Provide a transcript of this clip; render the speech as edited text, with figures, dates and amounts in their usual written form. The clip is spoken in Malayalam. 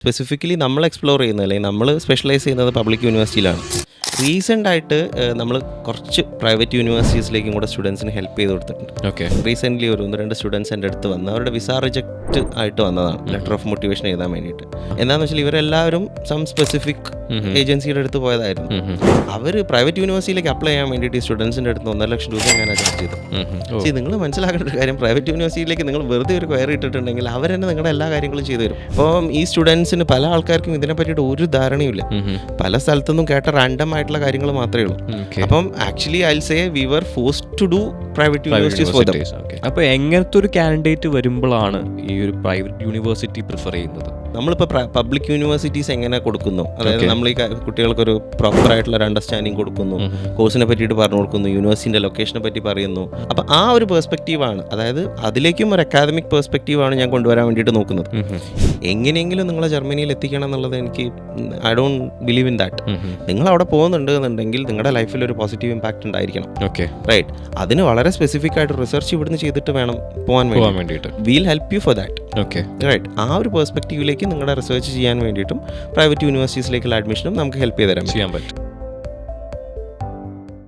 സ്പെസിഫിക്കലി നമ്മൾ എക്സ്പ്ലോർ ചെയ്യുന്നത് അല്ലെങ്കിൽ നമ്മൾ സ്പെഷ്യലൈസ് ചെയ്യുന്നത് പബ്ലിക് യൂണിവേഴ്സിറ്റിയിലാണ്. റീസെൻ്റ് ആയിട്ട് നമ്മൾ കുറച്ച് പ്രൈവറ്റ് യൂണിവേഴ്സിറ്റീസിലേക്കും കൂടെ സ്റ്റുഡൻസിന് ഹെൽപ്പ് ചെയ്ത് കൊടുത്തിട്ടുണ്ട്. ഓക്കെ. റീസെൻ്റ്ലി ഒരു 1-2 സ്റ്റുഡൻസ് എൻ്റെ അടുത്ത് വന്ന് അവരുടെ വിസ റിജക്റ്റ് ആയിട്ട് വന്നതാണ് ലെറ്റർ ഓഫ് മോട്ടിവേഷൻ എഴുതാൻ വേണ്ടിയിട്ട്. എന്താണെന്ന് വെച്ചാൽ ഇവരെല്ലാവരും സം സ്പെസിഫിക് ഏജൻസിയുടെ അടുത്ത് പോയതായിരുന്നു. അവർ പ്രൈവറ്റ് യൂണിവേഴ്സിറ്റിയിലേക്ക് അപ്ലൈ ചെയ്യാൻ വേണ്ടിയിട്ട് ഈ സ്റ്റുഡൻസിൻ്റെ അടുത്ത് 1.5 ലക്ഷം രൂപ അങ്ങനെ ചാർജ് ചെയ്തു. പക്ഷേ നിങ്ങൾ മനസ്സിലാക്കേണ്ട ഒരു കാര്യം, പ്രൈവറ്റ് യൂണിവേഴ്സിറ്റിയിലേക്ക് നിങ്ങൾ വെറുതെ ഒരു ക്വയറി ഇട്ടിട്ടുണ്ടെങ്കിൽ അവർ തന്നെ നിങ്ങളുടെ എല്ലാ കാര്യങ്ങളും ചെയ്തു തരും. അപ്പം ഈ സ്റ്റുഡൻസിന് പല ആൾക്കാർക്കും ഇതിനെ പറ്റിയിട്ട് ഒരു ധാരണയുമില്ല. പല സ്ഥലത്തുനിന്നും കേട്ട റാൻഡം ആയിട്ടുള്ള കാര്യങ്ങൾ മാത്രമേ ഉള്ളൂ. അപ്പം actually I say we were forced to do private universities for them. അപ്പോൾ എങ്ങനത്തെ ഒരു കാൻഡിഡേറ്റ് വരുമ്പോഴാണ് ഈ ഒരു പ്രൈവറ്റ് യൂണിവേഴ്സിറ്റി പ്രിഫർ ചെയ്യുന്നത്? നമ്മളിപ്പോൾ പബ്ലിക് യൂണിവേഴ്സിറ്റീസ് എങ്ങനെ കൊടുക്കുന്നു, അതായത് നമ്മൾ ഈ കുട്ടികൾക്കൊരു പ്രോപ്പർ ആയിട്ടുള്ള ഒരു അണ്ടർസ്റ്റാൻഡിങ് കൊടുക്കുന്നു, കോഴ്സിനെ പറ്റിയിട്ട് പറഞ്ഞു കൊടുക്കുന്നു, യൂണിവേഴ്സിറ്റിൻ്റെ ലൊക്കേഷനെ പറ്റി പറയുന്നു. അപ്പോൾ ആ ഒരു പെർസ്പെക്റ്റീവാണ്, അതായത് അതിലേക്കും ഒരു അക്കാദമിക് പെർസ്പെക്റ്റീവാണ് ഞാൻ കൊണ്ടുവരാൻ വേണ്ടിയിട്ട് നോക്കുന്നത്. എങ്ങനെയെങ്കിലും നിങ്ങളെ ജർമ്മനിയിൽ എത്തിക്കണം എന്നുള്ളത് എനിക്ക് I don't believe in that. നിങ്ങൾ അവിടെ പോകുന്നുണ്ട് എന്നുണ്ടെങ്കിൽ നിങ്ങളുടെ ലൈഫിൽ ഒരു പോസിറ്റീവ് ഇമ്പാക്റ്റ് ഉണ്ടായിരിക്കണം. Okay, right. അതിന് വളരെ സ്പെസിഫിക് ആയിട്ട് റിസർച്ച് ഇവിടുന്ന് ചെയ്തിട്ട് വേണം പോകാൻ വേണ്ടിയിട്ട്. Will help you for that. Okay, right. ആ ഒരു പെർസ്പെക്റ്റീവിലേക്ക് നിങ്ങളുടെ റിസർച്ച് ചെയ്യാൻ വേണ്ടിയിട്ടും പ്രൈവറ്റ് യൂണിവേഴ്സിറ്റീസിലേക്കുള്ള അഡ്മിഷനും നമുക്ക് ഹെൽപ്പ് ചെയ്ത് തരാൻ ചെയ്യാൻ പറ്റും.